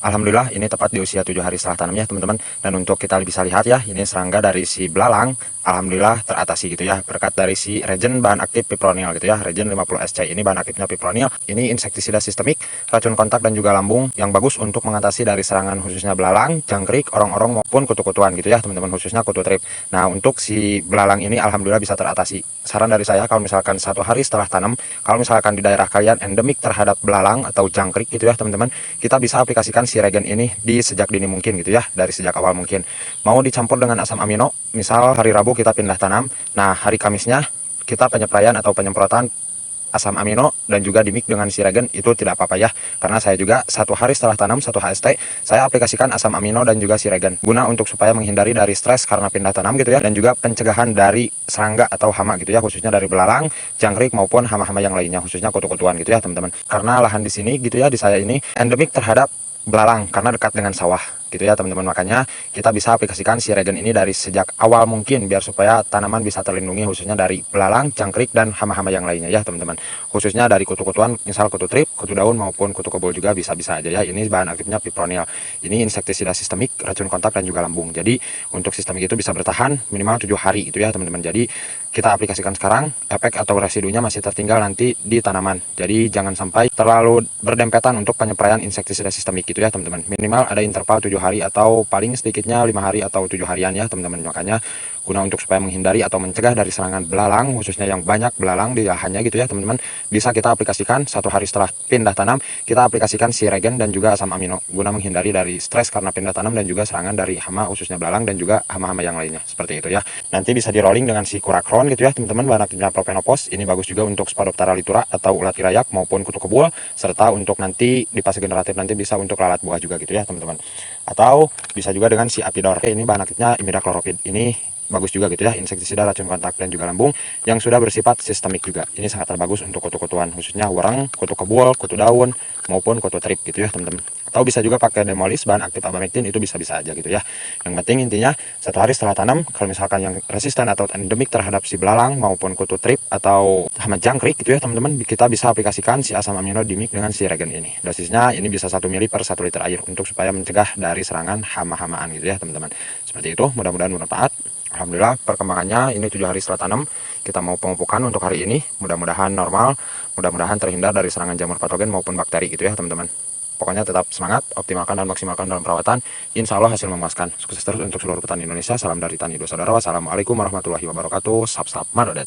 Alhamdulillah ini tepat di usia 7 hari setelah tanam ya teman-teman. Dan untuk kita bisa lihat ya, ini serangga dari si belalang alhamdulillah teratasi gitu ya, berkat dari si Regen bahan aktif Fipronil gitu ya. Regen 50 SC ini bahan aktifnya Fipronil. Ini insektisida sistemik, racun kontak dan juga lambung yang bagus untuk mengatasi dari serangan khususnya belalang, jangkrik, orong-orong maupun kutu-kutuan gitu ya teman-teman, khususnya kutu trip. Nah, untuk si belalang ini alhamdulillah bisa teratasi. Saran dari saya, kalau misalkan 1 hari setelah tanam, kalau misalkan di daerah kalian endemik terhadap belalang atau jangkrik gitu ya teman-teman, kita bisa aplikasikan si Regen ini di sejak dini mungkin gitu ya, dari sejak awal mungkin. Mau dicampur dengan asam amino, misal hari Rabu kita pindah tanam, nah hari Kamisnya kita penyepraian atau penyemprotan asam amino dan juga dimix dengan si Regen, itu tidak apa-apa ya, karena saya juga 1 hari setelah tanam 1 HST saya aplikasikan asam amino dan juga si Regen, guna untuk supaya menghindari dari stres karena pindah tanam gitu ya, dan juga pencegahan dari serangga atau hama gitu ya, khususnya dari belalang, jangkrik maupun hama-hama yang lainnya, khususnya kutu-kutuan gitu ya teman-teman. Karena lahan di sini gitu ya, di saya ini endemik terhadap belalang karena dekat dengan sawah gitu ya teman-teman, makanya kita bisa aplikasikan si Regen ini dari sejak awal mungkin biar supaya tanaman bisa terlindungi khususnya dari belalang, jangkrik dan hama-hama yang lainnya ya teman-teman, khususnya dari kutu-kutuan misal kutu trip, kutu daun maupun kutu kebul juga bisa-bisa aja ya. Ini bahan aktifnya Fipronil, ini insektisida sistemik, racun kontak dan juga lambung. Jadi untuk sistemik itu bisa bertahan minimal 7 hari itu ya teman-teman. Jadi kita aplikasikan sekarang, efek atau residunya masih tertinggal nanti di tanaman. Jadi jangan sampai terlalu berdempetan untuk penyepraian insektisida sistemik gitu ya teman-teman. Minimal ada interval 7 hari atau paling sedikitnya 5 hari atau 7 harian ya teman-teman. Makanya guna untuk supaya menghindari atau mencegah dari serangan belalang, khususnya yang banyak belalang di lahannya gitu ya teman-teman, bisa kita aplikasikan 1 hari setelah pindah tanam, kita aplikasikan si Regen dan juga asam amino guna menghindari dari stres karena pindah tanam dan juga serangan dari hama khususnya belalang dan juga hama-hama yang lainnya, seperti itu ya. Nanti bisa di rolling dengan si Kurakron gitu ya teman-teman, bahan aktifnya Propenopos. Ini bagus juga untuk Spadoptera litura atau ulat irayak maupun kutu kebul, serta untuk nanti di fase generatif nanti bisa untuk lalat buah juga gitu ya teman-teman. Atau bisa juga dengan si Apidor. Ini bahan aktifnya imidacloropid. Ini bagus juga gitu ya, insektisida, racun kontak dan juga lambung yang sudah bersifat sistemik juga. Ini sangat bagus untuk kutu-kutuan khususnya wereng, kutu kebul, kutu daun maupun kutu trip gitu ya teman-teman. Atau bisa juga pakai Demolis bahan aktif abamectin, itu bisa-bisa aja gitu ya. Yang penting intinya 1 hari setelah tanam, kalau misalkan yang resisten atau endemik terhadap si belalang maupun kutu trip atau hama jangkrik gitu ya teman-teman, kita bisa aplikasikan si asam amino dimix dengan si Regen ini. Dosisnya ini bisa 1 ml per 1 liter air untuk supaya mencegah dari serangan hama-hamaan gitu ya teman-teman. Seperti itu, mudah-mudahan bermanfaat. Alhamdulillah perkembangannya ini 7 hari setelah tanam, kita mau pemupukan untuk hari ini, mudah-mudahan normal, mudah-mudahan terhindar dari serangan jamur patogen maupun bakteri gitu ya teman-teman. Pokoknya tetap semangat, optimalkan dan maksimalkan dalam perawatan, insya Allah hasil memuaskan. Sukses terus untuk seluruh petani Indonesia. Salam dari Tani Dua Saudara. Wassalamualaikum warahmatullahi wabarakatuh. Sap-sap madodet.